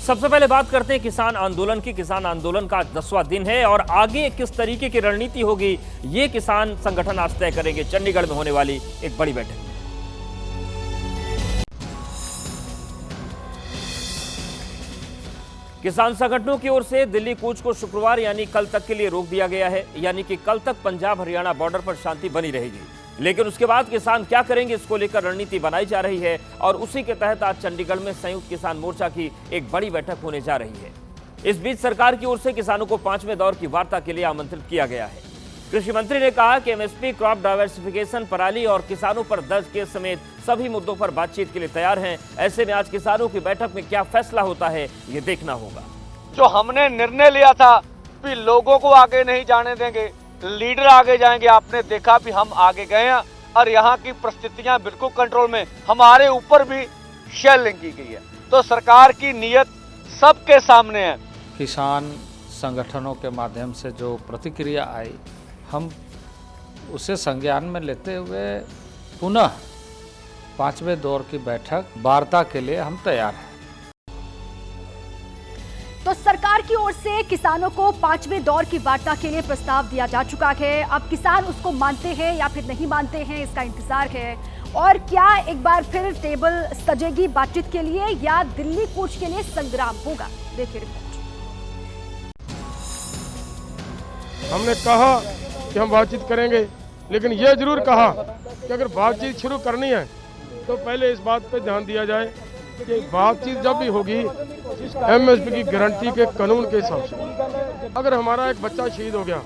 सबसे पहले बात करते हैं किसान आंदोलन की। किसान आंदोलन का 10वां दिन है और आगे किस तरीके की रणनीति होगी ये किसान संगठन आज तय करेंगे चंडीगढ़ में होने वाली एक बड़ी बैठक में। किसान संगठनों की ओर से दिल्ली कूच को शुक्रवार यानी कल तक के लिए रोक दिया गया है, यानी कि कल तक पंजाब हरियाणा बॉर्डर पर शांति बनी रहेगी। लेकिन उसके बाद किसान क्या करेंगे इसको लेकर रणनीति बनाई जा रही है और उसी के तहत आज चंडीगढ़ में संयुक्त किसान मोर्चा की एक बड़ी बैठक होने जा रही है। इस बीच सरकार की ओर से किसानों को 5वें दौर की वार्ता के लिए आमंत्रित किया गया है। कृषि मंत्री ने कहा कि एमएसपी, क्रॉप डाइवर्सिफिकेशन, पराली और किसानों पर दर्ज केस समेत सभी मुद्दों पर बातचीत के लिए तैयार हैं। ऐसे में आज किसानों की बैठक में क्या फैसला होता है ये देखना होगा। जो हमने निर्णय लिया था कि लोगों को आगे नहीं जाने देंगे, लीडर आगे जाएंगे, आपने देखा भी हम आगे गए हैं और यहाँ की परिस्थितियां बिल्कुल कंट्रोल में। हमारे ऊपर भी शेलिंग की गई है, तो सरकार की नीयत सबके सामने है। किसान संगठनों के माध्यम से जो प्रतिक्रिया आई, हम उसे संज्ञान में लेते हुए पुनः 5वें दौर की बैठक वार्ता के लिए हम तैयार हैं। तो सरकार की ओर से किसानों को 5वें दौर की वार्ता के लिए प्रस्ताव दिया जा चुका है। अब किसान उसको मानते हैं या फिर नहीं मानते हैं, इसका इंतजार है। और क्या एक बार फिर टेबल सजेगी बातचीत के लिए या दिल्ली कूच के लिए संग्राम होगा? देखिए रिपोर्ट। हमने कहा कि हम बातचीत करेंगे, लेकिन यह जरूर कहा कि अगर बातचीत शुरू करनी है तो पहले इस बात पर ध्यान दिया जाए कि बातचीत जब भी होगी एमएसपी की गारंटी के कानून के हिसाब से। अगर हमारा एक बच्चा शहीद हो गया,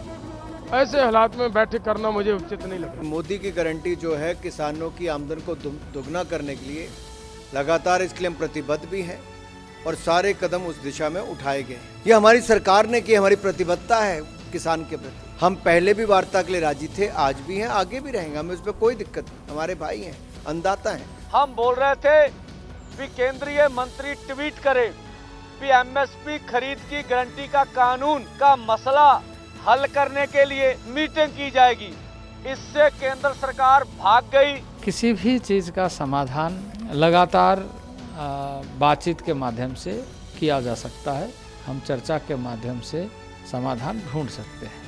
ऐसे हालात में बैठक करना मुझे उचित नहीं लगा। मोदी की गारंटी जो है किसानों की आमदन को दोगुना करने के लिए लगातार इसके लिए हम प्रतिबद्ध भी हैं और सारे कदम उस दिशा में उठाए गए। ये हमारी सरकार ने की, हमारी प्रतिबद्धता है किसान के प्रति। हम पहले भी वार्ता के लिए राजी थे, आज भी हैं, आगे भी रहेंगे। हमें उसमें कोई दिक्कत नहीं, हमारे भाई हैं, अन्नदाता हैं। हम बोल रहे थे कि केंद्रीय मंत्री ट्वीट करे कि एमएसपी खरीद की गारंटी का कानून का मसला हल करने के लिए मीटिंग की जाएगी। इससे केंद्र सरकार भाग गई। किसी भी चीज़ का समाधान लगातार बातचीत के माध्यम से किया जा सकता है। हम चर्चा के माध्यम से समाधान ढूंढ सकते हैं।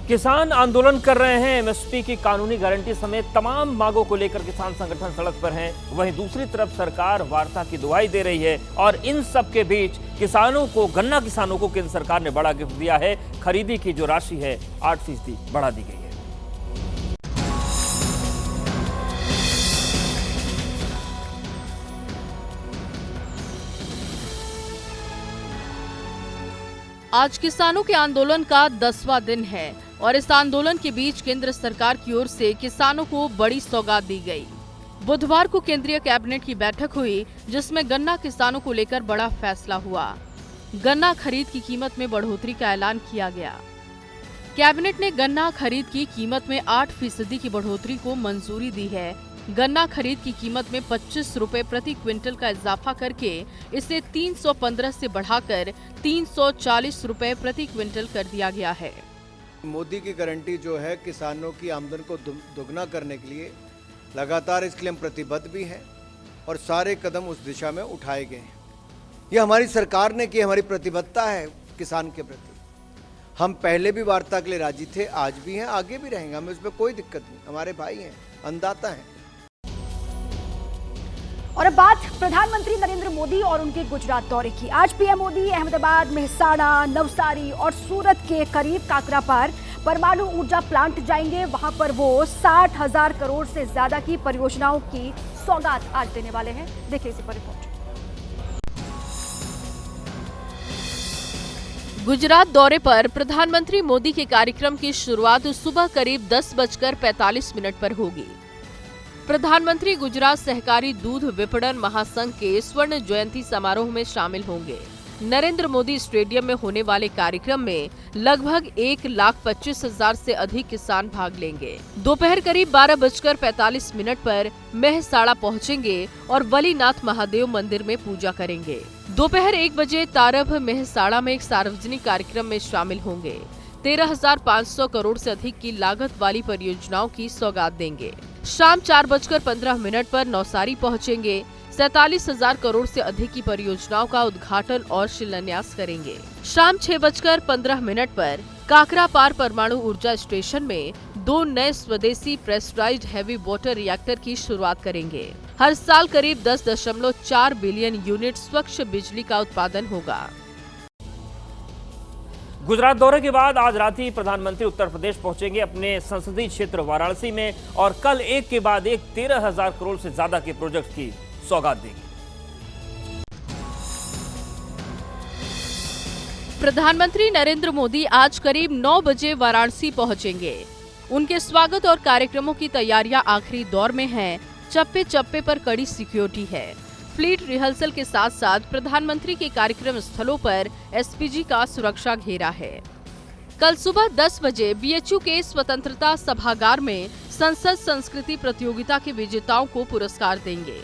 किसान आंदोलन कर रहे हैं, एमएसपी की कानूनी गारंटी समेत तमाम मांगों को लेकर किसान संगठन सड़क पर हैं। वहीं दूसरी तरफ सरकार वार्ता की दुहाई दे रही है और इन सब के बीच गन्ना किसानों को केंद्र सरकार ने बड़ा गिफ्ट दिया है। खरीदी की जो राशि है 8% बढ़ा दी गई है। आज किसानों के आंदोलन का 10वां दिन है और इस आंदोलन के बीच केंद्र सरकार की ओर से किसानों को बड़ी सौगात दी गई। बुधवार को केंद्रीय कैबिनेट की बैठक हुई जिसमें गन्ना किसानों को लेकर बड़ा फैसला हुआ। गन्ना खरीद की कीमत में बढ़ोतरी का ऐलान किया गया। कैबिनेट ने गन्ना खरीद की कीमत में 8% की बढ़ोतरी को मंजूरी दी है। गन्ना खरीद की कीमत में 25 रुपए प्रति क्विंटल का इजाफा करके इसे 315 से बढ़ाकर 340 रुपए प्रति क्विंटल कर दिया गया है। मोदी की गारंटी जो है किसानों की आमदन को दोगुना करने के लिए लगातार इसके लिए हम प्रतिबद्ध भी हैं और सारे कदम उस दिशा में उठाए गए हैं। ये हमारी सरकार ने की, हमारी प्रतिबद्धता है किसान के प्रति। हम पहले भी वार्ता के लिए राजी थे, आज भी हैं, आगे भी रहेंगे। हमें उसमें कोई दिक्कत नहीं, हमारे भाई हैं, अन्नदाता हैं। और अब बात प्रधानमंत्री नरेंद्र मोदी और उनके गुजरात दौरे की। आज पीएम मोदी अहमदाबाद, मेहसाणा, नवसारी और सूरत के करीब काकरापार परमाणु ऊर्जा प्लांट जाएंगे। वहां पर वो 60,000 करोड़ से ज्यादा की परियोजनाओं की सौगात आज देने वाले हैं। देखिए इसी पर रिपोर्ट। गुजरात दौरे पर प्रधानमंत्री मोदी के कार्यक्रम की शुरुआत सुबह करीब 10:45 पर होगी। प्रधानमंत्री गुजरात सहकारी दूध विपणन महासंघ के स्वर्ण जयंती समारोह में शामिल होंगे। नरेंद्र मोदी स्टेडियम में होने वाले कार्यक्रम में लगभग 1,25,000 से अधिक किसान भाग लेंगे। दोपहर करीब 12:45 पर मेहसाणा पहुंचेंगे और वलीनाथ महादेव मंदिर में पूजा करेंगे। दोपहर 1 बजे तारभ मेहसाणा में एक सार्वजनिक कार्यक्रम में शामिल होंगे। 13,500 करोड़ से अधिक की लागत वाली परियोजनाओं की सौगात देंगे। शाम 4:15 पर नौसारी पहुंचेंगे। 47,000 करोड़ से अधिक की परियोजनाओं का उद्घाटन और शिलान्यास करेंगे। शाम 6:15 पर काकरापार परमाणु ऊर्जा स्टेशन में 2 नए स्वदेशी प्रेशराइज्ड हैवी वाटर रिएक्टर की शुरुआत करेंगे। हर साल करीब 10.4 बिलियन यूनिट स्वच्छ बिजली का उत्पादन होगा। गुजरात दौरे के बाद आज रात ही प्रधानमंत्री उत्तर प्रदेश पहुंचेंगे अपने संसदीय क्षेत्र वाराणसी में और कल एक के बाद एक 13,000 करोड़ से ज्यादा के प्रोजेक्ट की सौगात देंगे। प्रधानमंत्री नरेंद्र मोदी आज करीब 9 बजे वाराणसी पहुंचेंगे। उनके स्वागत और कार्यक्रमों की तैयारियां आखिरी दौर में हैं। चप्पे चप्पे पर कड़ी सिक्योरिटी है। फ्लीट रिहर्सल के साथ साथ प्रधानमंत्री के कार्यक्रम स्थलों पर एसपीजी का सुरक्षा घेरा है। कल सुबह 10 बजे बीएचयू के स्वतंत्रता सभागार में संसद संस्कृति प्रतियोगिता के विजेताओं को पुरस्कार देंगे।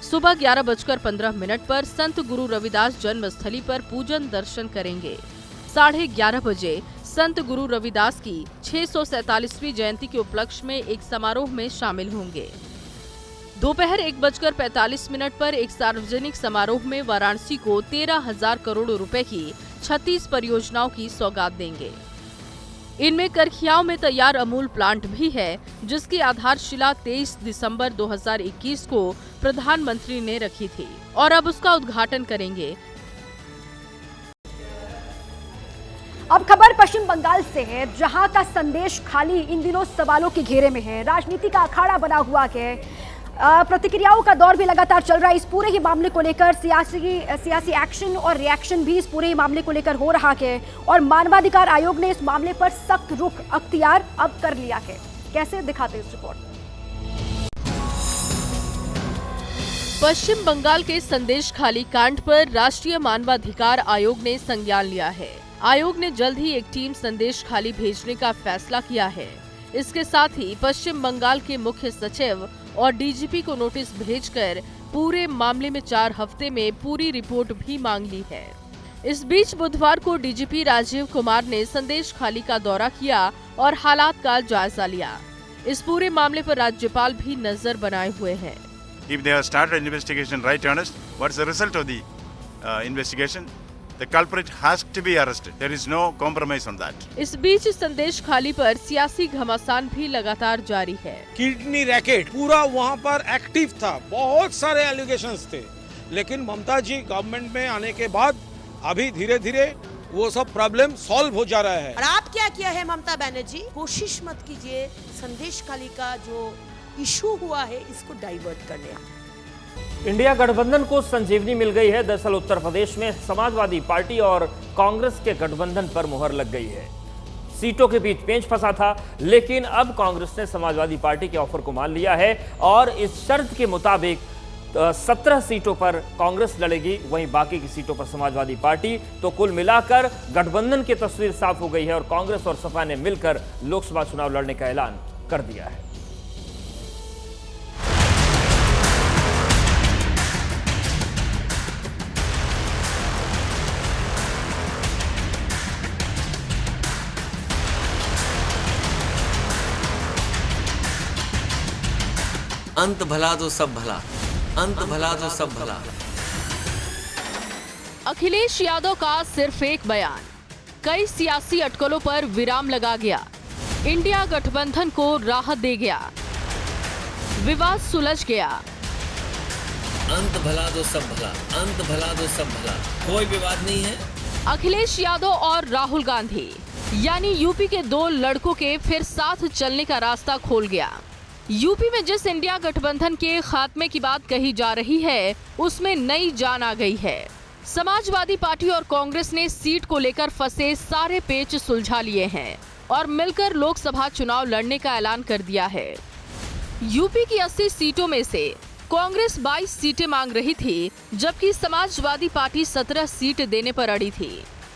सुबह 11:15 पर संत गुरु रविदास जन्मस्थली पर पूजन दर्शन करेंगे। 11:30 बजे संत गुरु रविदास की 647वीं जयंती के उपलक्ष्य में एक समारोह में शामिल होंगे। दोपहर 1:45 पर एक सार्वजनिक समारोह में वाराणसी को 13,000 करोड़ रुपए की 36 परियोजनाओं की सौगात देंगे। इनमें करखियाओं में तैयार अमूल प्लांट भी है, जिसकी आधारशिला 23 दिसंबर 2021 को प्रधानमंत्री ने रखी थी और अब उसका उद्घाटन करेंगे। अब खबर पश्चिम बंगाल से है, जहां का संदेश खाली इन दिनों सवालों के घेरे में है। राजनीति का अखाड़ा बना हुआ है। प्रतिक्रियाओं का दौर भी लगातार चल रहा है। इस पूरे ही मामले को लेकर सियासी एक्शन और रिएक्शन भी इस पूरे ही मामले को लेकर हो रहा है और मानवाधिकार आयोग ने इस मामले पर सख्त रुख अख्तियार अब कर लिया है। कैसे दिखाते इस रिपोर्ट। पश्चिम बंगाल के संदेश खाली कांड पर राष्ट्रीय मानवाधिकार आयोग ने संज्ञान लिया है। आयोग ने जल्द ही एक टीम संदेश खाली भेजने का फैसला किया है। इसके साथ ही पश्चिम बंगाल के मुख्य सचिव और डीजीपी को नोटिस भेजकर पूरे मामले में 4 हफ्ते में पूरी रिपोर्ट भी मांग ली है। इस बीच बुधवार को डीजीपी राजीव कुमार ने संदेश खाली का दौरा किया और हालात का जायजा लिया। इस पूरे मामले पर राज्यपाल भी नजर बनाए हुए हैं। If they have started an investigation right honest, what's the result of the investigation? The culprit has to be arrested. There is no compromise on that. इस बीच संदेश खाली पर सियासी घमासान भी लगातार जारी है। किडनी रैकेट पूरा वहाँ पर एक्टिव था, बहुत सारे एलिगेशंस थे, लेकिन ममता जी गवर्नमेंट में आने के बाद अभी धीरे धीरे वो सब प्रॉब्लम सॉल्व हो जा रहा है। और आप क्या किया है ममता बनर्जी, कोशिश मत कीजिए संदेश खाली का जो इशू हुआ है इसको डाइवर्ट करने। इंडिया गठबंधन को संजीवनी मिल गई है। दरअसल उत्तर प्रदेश में समाजवादी पार्टी और कांग्रेस के गठबंधन पर मुहर लग गई है। सीटों के बीच पेंच फंसा था, लेकिन अब कांग्रेस ने समाजवादी पार्टी के ऑफर को मान लिया है और इस शर्त के मुताबिक 17 सीटों पर कांग्रेस लड़ेगी, वहीं बाकी की सीटों पर समाजवादी पार्टी। तो कुल मिलाकर गठबंधन की तस्वीर साफ हो गई है और कांग्रेस और सपा ने मिलकर लोकसभा चुनाव लड़ने का ऐलान कर दिया है। अंत भला तो सब भला, अंत भला तो सब भला। अखिलेश यादव का सिर्फ एक बयान कई सियासी अटकलों पर विराम लगा गया। इंडिया गठबंधन को राहत दे गया, विवाद सुलझ गया। अंत भला तो सब भला, अंत भला तो सब भला, कोई विवाद नहीं है। अखिलेश यादव और राहुल गांधी यानी यूपी के 2 लड़कों के फिर साथ चलने का रास्ता खोल गया। यूपी में जिस इंडिया गठबंधन के खात्मे की बात कही जा रही है, उसमें नई जान आ गई है। समाजवादी पार्टी और कांग्रेस ने सीट को लेकर फंसे सारे पेच सुलझा लिए हैं और मिलकर लोकसभा चुनाव लड़ने का ऐलान कर दिया है। यूपी की 80 सीटों में से कांग्रेस 22 सीटें मांग रही थी, जबकि समाजवादी पार्टी 17 सीट देने पर अड़ी थी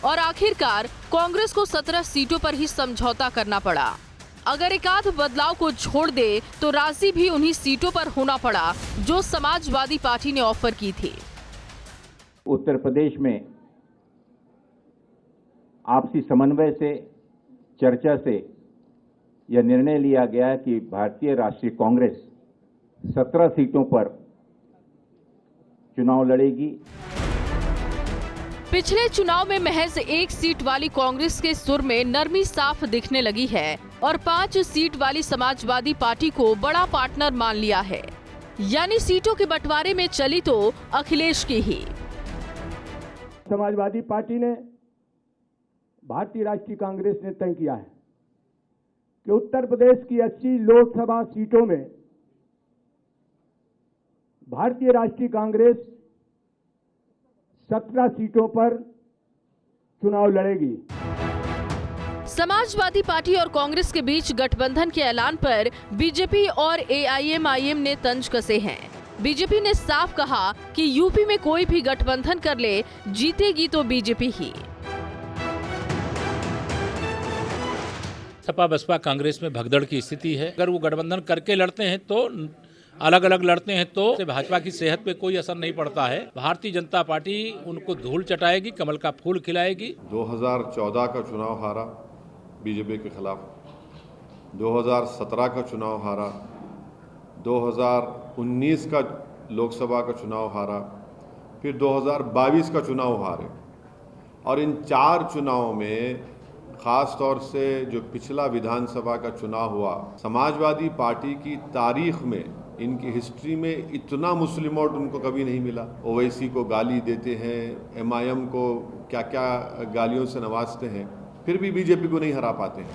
और आखिरकार कांग्रेस को 17 सीटों पर ही समझौता करना पड़ा। अगर एकाध बदलाव को छोड़ दे तो राजी भी उन्हीं सीटों पर होना पड़ा जो समाजवादी पार्टी ने ऑफर की थी। उत्तर प्रदेश में आपसी समन्वय से, चर्चा से यह निर्णय लिया गया है कि भारतीय राष्ट्रीय कांग्रेस 17 सीटों पर चुनाव लड़ेगी। पिछले चुनाव में महज 1 सीट वाली कांग्रेस के सुर में नरमी साफ दिखने लगी है और 5 सीट वाली समाजवादी पार्टी को बड़ा पार्टनर मान लिया है। यानी सीटों के बंटवारे में चली तो अखिलेश की ही। समाजवादी पार्टी ने, भारतीय राष्ट्रीय कांग्रेस ने तय किया है कि उत्तर प्रदेश की 80 लोकसभा सीटों में भारतीय राष्ट्रीय कांग्रेस 17 सीटों पर चुनाव लड़ेगी। समाजवादी पार्टी और कांग्रेस के बीच गठबंधन के ऐलान पर बीजेपी और एआईएमआईएम ने तंज कसे हैं। बीजेपी ने साफ कहा कि यूपी में कोई भी गठबंधन कर ले, जीतेगी तो बीजेपी ही। सपा बसपा कांग्रेस में भगदड़ की स्थिति है। अगर वो गठबंधन करके लड़ते हैं तो अलग अलग लड़ते हैं तो भाजपा की सेहत पे कोई असर नहीं पड़ता है। भारतीय जनता पार्टी उनको धूल चटाएगी, कमल का फूल खिलाएगी। 2014 का चुनाव हारा बीजेपी के खिलाफ, 2017 का चुनाव हारा, 2019 का लोकसभा का चुनाव हारा, फिर 2022 का चुनाव हारे। और इन 4 चुनावों में खास तौर से जो पिछला विधानसभा का चुनाव हुआ, समाजवादी पार्टी की तारीख में, इनकी हिस्ट्री में इतना मुस्लिम वोट उनको कभी नहीं मिला। ओवैसी को गाली देते हैं, एमआईएम को क्या क्या गालियों से नवाजते हैं, फिर भी बीजेपी को नहीं हरा पाते हैं।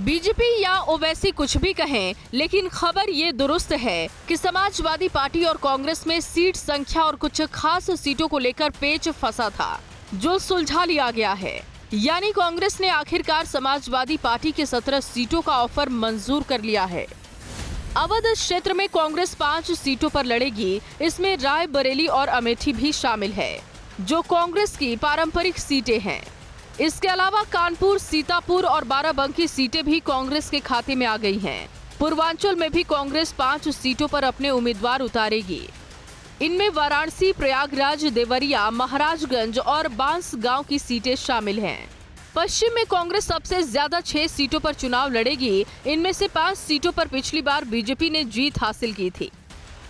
बीजेपी या ओवैसी कुछ भी कहें, लेकिन खबर ये दुरुस्त है कि समाजवादी पार्टी और कांग्रेस में सीट संख्या और कुछ खास सीटों को लेकर पेच फंसा था, जो सुलझा लिया गया है। यानी कांग्रेस ने आखिरकार समाजवादी पार्टी के 17 सीटों का ऑफर मंजूर कर लिया है। अवध क्षेत्र में कांग्रेस 5 सीटों पर लड़ेगी। इसमें रायबरेली और अमेठी भी शामिल है, जो कांग्रेस की पारंपरिक सीटें हैं। इसके अलावा कानपुर, सीतापुर और बाराबंकी सीटें भी कांग्रेस के खाते में आ गई हैं। पूर्वांचल में भी कांग्रेस 5 सीटों पर अपने उम्मीदवार उतारेगी। इनमें वाराणसी, प्रयागराज, देवरिया, महाराजगंज और बांसगांव की सीटें शामिल हैं। पश्चिम में कांग्रेस सबसे ज्यादा 6 सीटों पर चुनाव लड़ेगी। इनमें से 5 सीटों पर पिछली बार बीजेपी ने जीत हासिल की थी।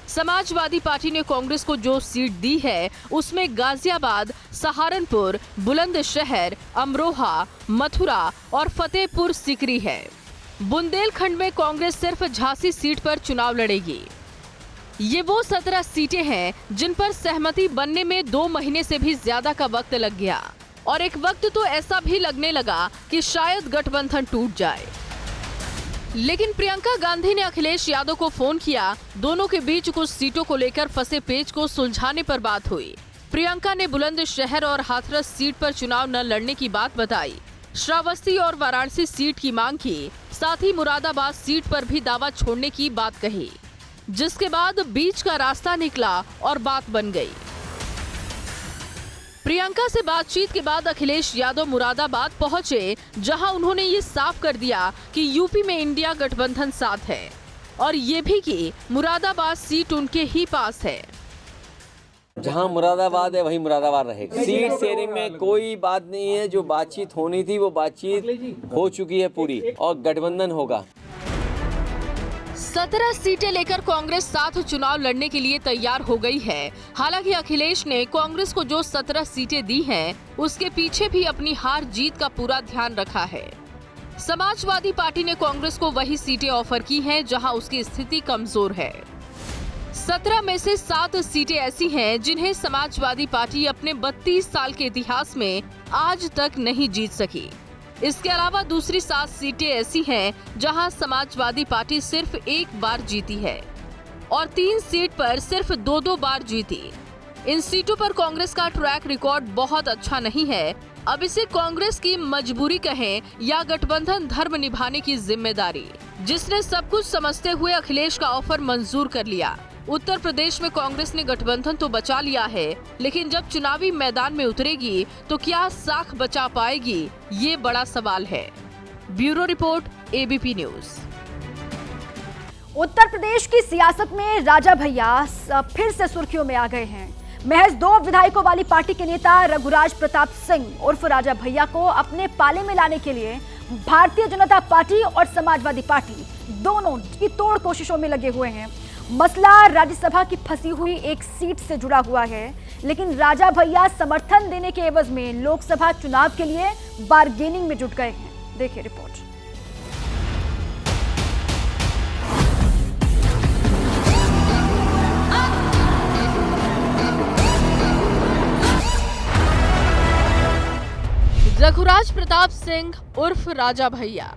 समाजवादी पार्टी ने कांग्रेस को जो सीट दी है उसमें गाजियाबाद, सहारनपुर, बुलंदशहर, अमरोहा, मथुरा और फतेहपुर सीकरी है। बुंदेलखंड में कांग्रेस सिर्फ झांसी सीट पर चुनाव लड़ेगी। ये वो 17 सीटें हैं जिन पर सहमति बनने में 2 महीने से भी ज्यादा का वक्त लग गया और एक वक्त तो ऐसा भी लगने लगा कि शायद गठबंधन टूट जाए। लेकिन प्रियंका गांधी ने अखिलेश यादव को फोन किया। दोनों के बीच कुछ सीटों को लेकर फंसे पेच को सुलझाने पर बात हुई। प्रियंका ने बुलंदशहर और हाथरस सीट पर चुनाव न लड़ने की बात बताई, श्रावस्ती और वाराणसी सीट की मांग की, साथ ही मुरादाबाद सीट पर भी दावा छोड़ने की बात कही, जिसके बाद बीच का रास्ता निकला और बात बन गई। प्रियंका से बातचीत के बाद अखिलेश यादव मुरादाबाद पहुंचे, जहां उन्होंने ये साफ कर दिया कि यूपी में इंडिया गठबंधन साथ है और ये भी कि मुरादाबाद सीट उनके ही पास है। जहां मुरादाबाद है वहीं मुरादाबाद रहेगा। सीट शेयरिंग में कोई बात नहीं है। जो बातचीत होनी थी वो बातचीत हो चुकी है पूरी और गठबंधन होगा। 17 सीटें लेकर कांग्रेस साथ चुनाव लड़ने के लिए तैयार हो गई है। हालांकि अखिलेश ने कांग्रेस को जो 17 सीटें दी हैं, उसके पीछे भी अपनी हार जीत का पूरा ध्यान रखा है। समाजवादी पार्टी ने कांग्रेस को वही सीटें ऑफर की हैं जहां उसकी स्थिति कमजोर है। 17 में से 7 सीटें ऐसी हैं जिन्हें समाजवादी पार्टी अपने 32 साल के इतिहास में आज तक नहीं जीत सकी। इसके अलावा दूसरी 7 सीटें ऐसी हैं जहां समाजवादी पार्टी सिर्फ 1 बार जीती है और 3 सीट पर सिर्फ 2-2 बार जीती। इन सीटों पर कांग्रेस का ट्रैक रिकॉर्ड बहुत अच्छा नहीं है। अब इसे कांग्रेस की मजबूरी कहें या गठबंधन धर्म निभाने की जिम्मेदारी, जिसने सब कुछ समझते हुए अखिलेश का ऑफर मंजूर कर लिया। उत्तर प्रदेश में कांग्रेस ने गठबंधन तो बचा लिया है, लेकिन जब चुनावी मैदान में उतरेगी तो क्या साख बचा पाएगी, ये बड़ा सवाल है। Bureau report, ABP news. Uttar Pradesh की सियासत में राजा भैया फिर से सुर्खियों में आ गए हैं। महज 2 विधायकों वाली पार्टी के नेता रघुराज प्रताप सिंह उर्फ राजा भैया को अपने पाले में लाने के लिए भारतीय जनता पार्टी और समाजवादी पार्टी दोनों की तोड़ कोशिशों में लगे हुए हैं। मसला राज्यसभा की फंसी हुई एक सीट से जुड़ा हुआ है, लेकिन राजा भैया समर्थन देने के एवज में लोकसभा चुनाव के लिए बार्गेनिंग में जुट गए हैं। देखिए रिपोर्ट। रघुराज प्रताप सिंह उर्फ राजा भैया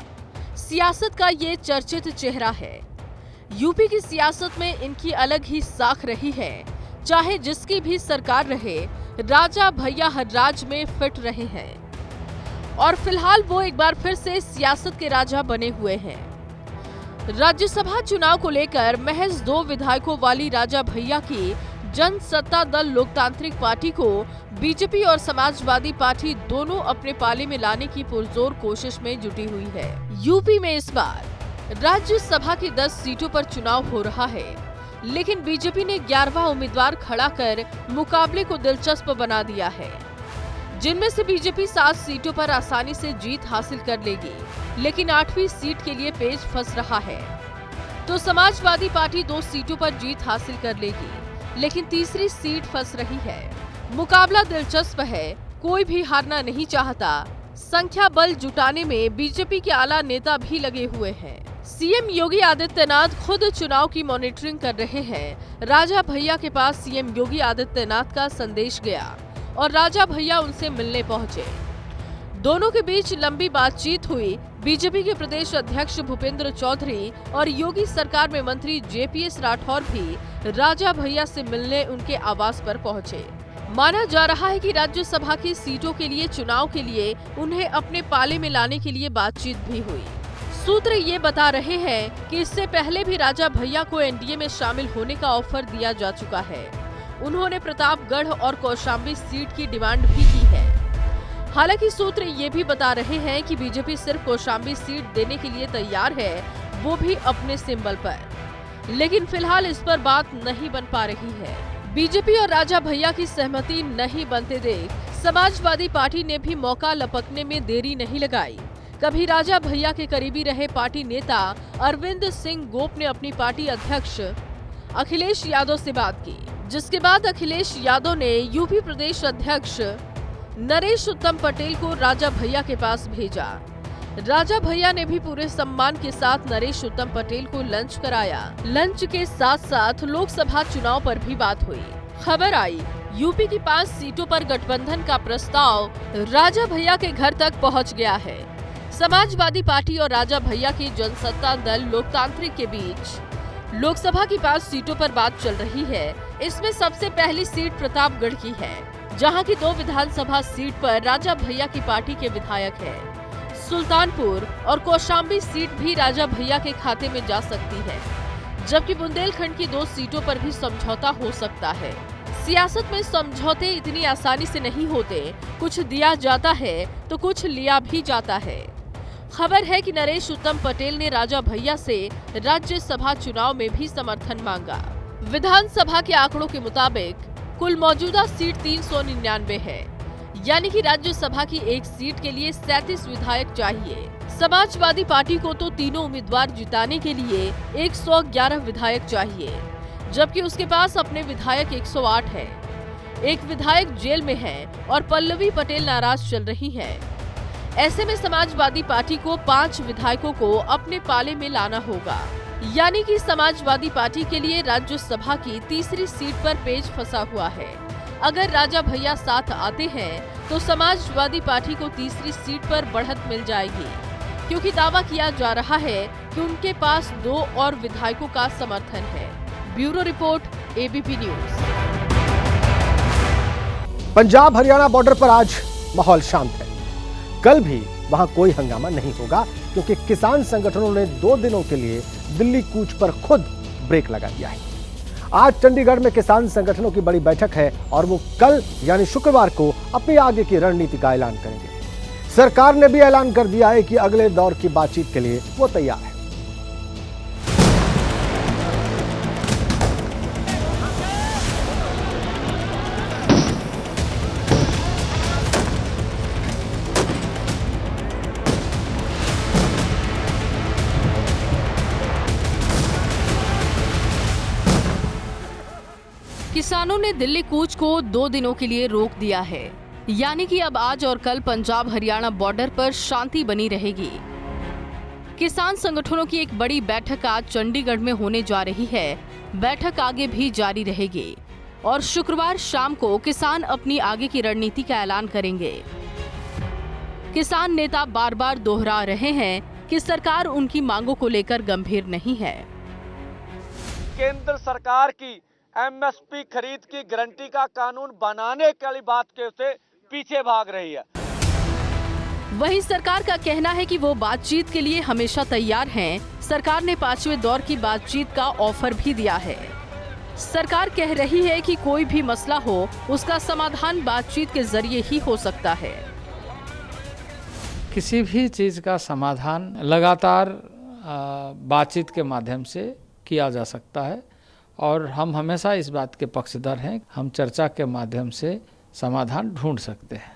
सियासत का ये चर्चित चेहरा है। यूपी की सियासत में इनकी अलग ही साख रही है। चाहे जिसकी भी सरकार रहे, राजा भैया हर राज्य में फिट रहे हैं और फिलहाल वो एक बार फिर से सियासत के राजा बने हुए हैं। राज्यसभा चुनाव को लेकर महज 2 विधायकों वाली राजा भैया की जनसत्ता दल लोकतांत्रिक पार्टी को बीजेपी और समाजवादी पार्टी दोनों अपने पाले में लाने की पुरजोर कोशिश में जुटी हुई है। यूपी में इस बार राज्यसभा की 10 सीटों पर चुनाव हो रहा है, लेकिन बीजेपी ने 11वां उम्मीदवार खड़ा कर मुकाबले को दिलचस्प बना दिया है, जिनमें से बीजेपी 7 सीटों पर आसानी से जीत हासिल कर लेगी, लेकिन 8वीं सीट के लिए पेच फंस रहा है। तो समाजवादी पार्टी 2 सीटों पर जीत हासिल कर लेगी, लेकिन तीसरी सीट फंस रही है। मुकाबला दिलचस्प है, कोई भी हारना नहीं चाहता। संख्या बल जुटाने में बीजेपी के आला नेता भी लगे हुए हैं। सीएम योगी आदित्यनाथ खुद चुनाव की मॉनिटरिंग कर रहे हैं। राजा भैया के पास सीएम योगी आदित्यनाथ का संदेश गया और राजा भैया उनसे मिलने पहुंचे। दोनों के बीच लंबी बातचीत हुई। बीजेपी के प्रदेश अध्यक्ष भूपेंद्र चौधरी और योगी सरकार में मंत्री जेपीएस राठौर भी राजा भैया से मिलने उनके आवास पर पहुंचे। माना जा रहा है कि राज्यसभा की सीटों के लिए चुनाव के लिए उन्हें अपने पाले में लाने के लिए बातचीत भी हुई। सूत्र ये बता रहे हैं कि इससे पहले भी राजा भैया को एनडीए में शामिल होने का ऑफर दिया जा चुका है। उन्होंने प्रतापगढ़ और कौशाम्बी सीट की डिमांड भी की है। हालांकि सूत्र ये भी बता रहे हैं कि बीजेपी सिर्फ कौशाम्बी सीट देने के लिए तैयार है, वो भी अपने सिंबल पर। लेकिन फिलहाल इस पर बात नहीं बन पा रही है। बीजेपी और राजा भैया की सहमति नहीं बनते देख समाजवादी पार्टी ने भी मौका लपकने में देरी नहीं लगाई। कभी राजा भैया के करीबी रहे पार्टी नेता अरविंद सिंह गोप ने अपनी पार्टी अध्यक्ष अखिलेश यादव से बात की, जिसके बाद अखिलेश यादव ने यूपी प्रदेश अध्यक्ष नरेश उत्तम पटेल को राजा भैया के पास भेजा। राजा भैया ने भी पूरे सम्मान के साथ नरेश उत्तम पटेल को लंच कराया। लंच के साथ साथ लोकसभा चुनाव पर भी बात हुई। खबर आई यूपी की 5 सीटों पर गठबंधन का प्रस्ताव राजा भैया के घर तक पहुंच गया है। समाजवादी पार्टी और राजा भैया की जनसत्ता दल लोकतांत्रिक के बीच लोकसभा की 5 सीटों पर बात चल रही है। इसमें सबसे पहली सीट प्रतापगढ़ की है, जहां की 2 विधानसभा सीट पर राजा भैया की पार्टी के विधायक हैं। सुल्तानपुर और कौशाम्बी सीट भी राजा भैया के खाते में जा सकती है, जबकि बुंदेलखंड की 2 सीटों पर भी समझौता हो सकता है। सियासत में समझौते इतनी आसानी से नहीं होते, कुछ दिया जाता है तो कुछ लिया भी जाता है। खबर है कि नरेश उत्तम पटेल ने राजा भैया से राज्यसभा चुनाव में भी समर्थन मांगा। विधानसभा के आंकड़ों के मुताबिक कुल मौजूदा सीट 399 है, यानी कि राज्यसभा की एक सीट के लिए 37 विधायक चाहिए। समाजवादी पार्टी को तो तीनों उम्मीदवार जिताने के लिए 111 विधायक चाहिए, जबकि उसके पास अपने विधायक 108 है। एक विधायक जेल में है और पल्लवी पटेल नाराज चल रही है। ऐसे में समाजवादी पार्टी को 5 विधायकों को अपने पाले में लाना होगा, यानी कि समाजवादी पार्टी के लिए राज्यसभा की तीसरी सीट पर पेच फंसा हुआ है। अगर राजा भैया साथ आते हैं तो समाजवादी पार्टी को तीसरी सीट पर बढ़त मिल जाएगी, क्योंकि दावा किया जा रहा है कि उनके पास 2 और विधायकों का समर्थन है। Bureau report, ABP news. Punjab Haryana border पर आज माहौल शांत है। कल भी वहां कोई हंगामा नहीं होगा, क्योंकि किसान संगठनों ने 2 दिनों के लिए दिल्ली कूच पर खुद ब्रेक लगा दिया है। आज चंडीगढ़ में किसान संगठनों की बड़ी बैठक है और वो कल यानी शुक्रवार को अपनी आगे की रणनीति का ऐलान करेंगे। सरकार ने भी ऐलान कर दिया है कि अगले दौर की बातचीत के लिए वो तैयार है। किसानों ने दिल्ली कूच को 2 दिनों के लिए रोक दिया है, यानी कि अब आज और कल पंजाब हरियाणा बॉर्डर पर शांति बनी रहेगी। किसान संगठनों की एक बड़ी बैठक आज चंडीगढ़ में होने जा रही है। बैठक आगे भी जारी रहेगी और शुक्रवार शाम को किसान अपनी आगे की रणनीति का ऐलान करेंगे। किसान नेता बार बार दोहरा रहे हैं कि सरकार उनकी मांगों को लेकर गंभीर नहीं है। केंद्र सरकार की एमएसपी खरीद की गारंटी का कानून बनाने वाली बात के से पीछे भाग रही है। वहीं सरकार का कहना है कि वो बातचीत के लिए हमेशा तैयार हैं। सरकार ने 5वें दौर की बातचीत का ऑफर भी दिया है। सरकार कह रही है कि कोई भी मसला हो उसका समाधान बातचीत के जरिए ही हो सकता है। किसी भी चीज़ का समाधान लगातार बातचीत के माध्यम से किया जा सकता है और हम हमेशा इस बात के पक्षधर हैं। हम चर्चा के माध्यम से समाधान ढूंढ सकते हैं।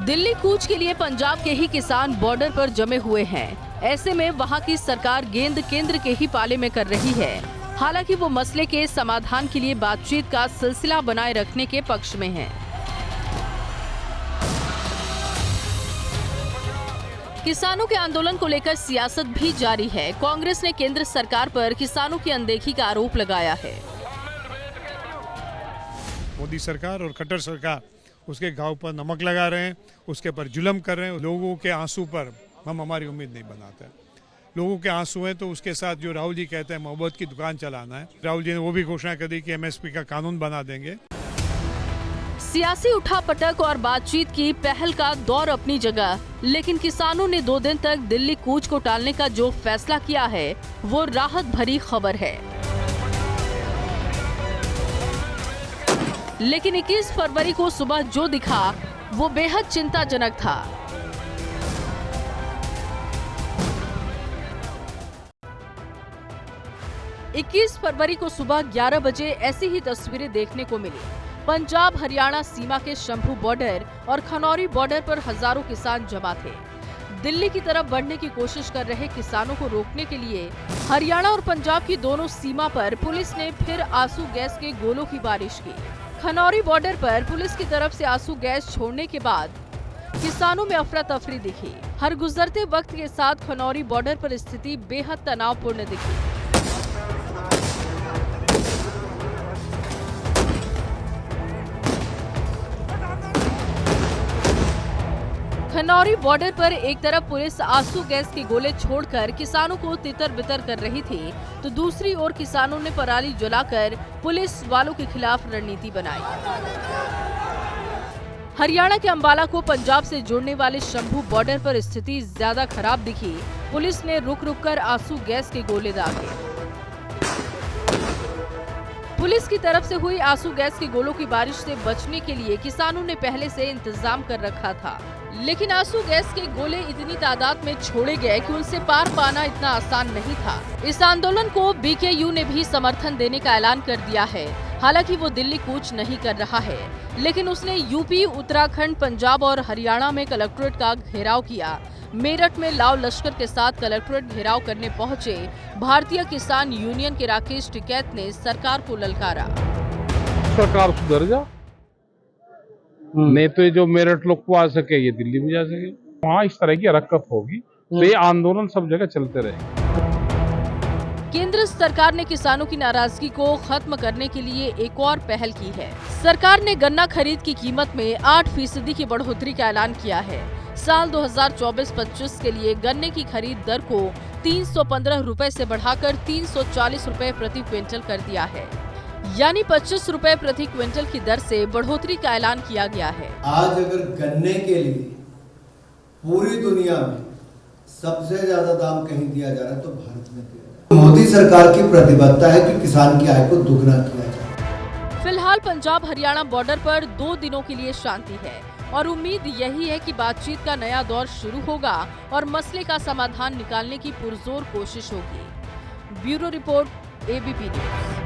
दिल्ली कूच के लिए पंजाब के ही किसान बॉर्डर पर जमे हुए हैं। ऐसे में वहां की सरकार गेंद केंद्र के ही पाले में कर रही है। हालांकि वो मसले के समाधान के लिए बातचीत का सिलसिला बनाए रखने के पक्ष में है। किसानों के आंदोलन को लेकर सियासत भी जारी है। कांग्रेस ने केंद्र सरकार पर किसानों की अनदेखी का आरोप लगाया है। मोदी सरकार और खट्टर सरकार उसके घाव पर नमक लगा रहे हैं, उसके पर जुल्म कर रहे हैं। लोगों के आंसू पर हम हमारी उम्मीद नहीं बनाते। लोगों के आंसू हैं तो उसके साथ जो राहुल जी कहते हैं मोहब्बत की दुकान चलाना है। राहुल जी ने वो भी घोषणा कर दी कि एमएसपी का कानून बना देंगे। सियासी उठापटक और बातचीत की पहल का दौर अपनी जगह, लेकिन किसानों ने 2 दिन तक दिल्ली कूच को टालने का जो फैसला किया है वो राहत भरी खबर है। लेकिन 21 फरवरी को सुबह जो दिखा वो बेहद चिंताजनक था। इक्कीस फरवरी को सुबह 11 बजे ऐसी ही तस्वीरें देखने को मिली। पंजाब हरियाणा सीमा के शंभू बॉर्डर और खनौरी बॉर्डर पर हजारों किसान जमा थे। दिल्ली की तरफ बढ़ने की कोशिश कर रहे किसानों को रोकने के लिए हरियाणा और पंजाब की दोनों सीमा पर पुलिस ने फिर आंसू गैस के गोलों की बारिश की। खनौरी बॉर्डर पर पुलिस की तरफ से आंसू गैस छोड़ने के बाद किसानों में अफरा तफरी दिखी। हर गुजरते वक्त के साथ खनौरी बॉर्डर पर स्थिति बेहद तनावपूर्ण दिखी। खनौरी बॉर्डर पर एक तरफ पुलिस आंसू गैस के गोले छोड़कर किसानों को तितर बितर कर रही थी, तो दूसरी ओर किसानों ने पराली जलाकर पुलिस वालों के खिलाफ रणनीति बनाई। हरियाणा के अंबाला को पंजाब से जोड़ने वाले शंभू बॉर्डर पर स्थिति ज्यादा खराब दिखी। पुलिस ने रुक रुक कर आंसू गैस के गोले दागे। पुलिस की तरफ से हुई आंसू गैस के गोलों की बारिश से बचने के लिए किसानों ने पहले से इंतजाम कर रखा था, लेकिन आंसू गैस के गोले इतनी तादाद में छोड़े गए कि उनसे पार पाना इतना आसान नहीं था। इस आंदोलन को बीकेयू ने भी समर्थन देने का ऐलान कर दिया है। हालांकि वो दिल्ली कूच नहीं कर रहा है, लेकिन उसने यूपी, उत्तराखंड, पंजाब और हरियाणा में कलेक्ट्रेट का घेराव किया। मेरठ में लाव लश्कर के साथ कलेक्ट्रेट घेराव करने पहुंचे भारतीय किसान यूनियन के राकेश टिकैत ने सरकार को ललकारा। सरकार सुधर जा, नहीं तो जो मेरठ लोग को आ सके ये दिल्ली में जा सके। वहाँ इस तरह की हरकत होगी तो ये आंदोलन सब जगह चलते रहेंगे। केंद्र सरकार ने किसानों की नाराजगी को खत्म करने के लिए एक और पहल की है। सरकार ने गन्ना खरीद की कीमत में 8% की बढ़ोतरी का ऐलान किया है। साल 2024-25 के लिए गन्ने की खरीद दर को 315 रुपए से बढ़ाकर 340 रुपए प्रति क्विंटल कर दिया है, यानी 25 रुपए प्रति क्विंटल की दर से बढ़ोतरी का ऐलान किया गया है। आज अगर गन्ने के लिए पूरी दुनिया में सबसे ज्यादा दाम कहीं दिया जा रहा है तो भारत में दिया जा रहा है। मोदी सरकार की प्रतिबद्धता है कि किसान की आय को दुगना किया जाए। फिलहाल पंजाब हरियाणा बॉर्डर पर 2 दिनों के लिए शांति है और उम्मीद यही है कि बातचीत का नया दौर शुरू होगा और मसले का समाधान निकालने की पुरजोर कोशिश होगी। Bureau report, ABP news.